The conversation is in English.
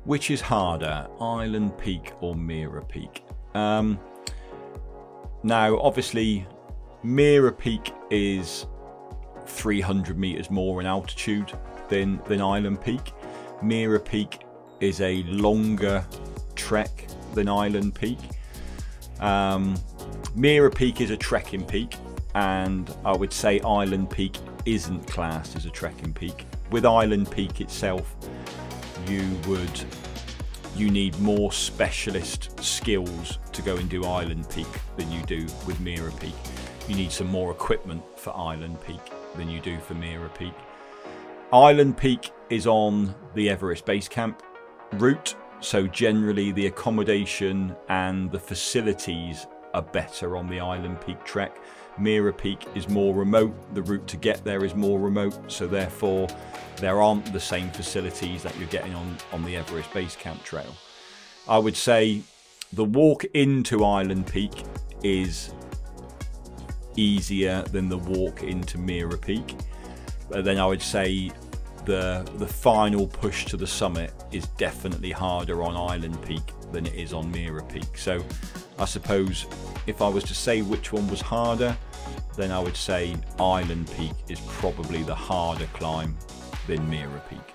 Which is harder, Island Peak or Mera Peak? Now, obviously, Mera Peak is 300 meters more in altitude than Island Peak. Mera Peak is a longer trek than Island Peak. Mera Peak is a trekking peak, and I would say Island Peak isn't classed as a trekking peak. With Island Peak itself, you need more specialist skills to go and do Island Peak than you do with Mera Peak. You need some more equipment for Island Peak than you do for Mera Peak. Island Peak is on the Everest Base Camp route, so generally the accommodation and the facilities are better on the Island Peak trek. Mera Peak is more remote, the route to get there is more remote, so therefore there aren't the same facilities that you're getting on the Everest Base Camp trail. I would say the walk into Island Peak is easier than the walk into Mera Peak, but then I would say the final push to the summit is definitely harder on Island Peak than it is on Mera Peak. So I suppose if I was to say which one was harder, then I would say Island Peak is probably the harder climb than Mera Peak.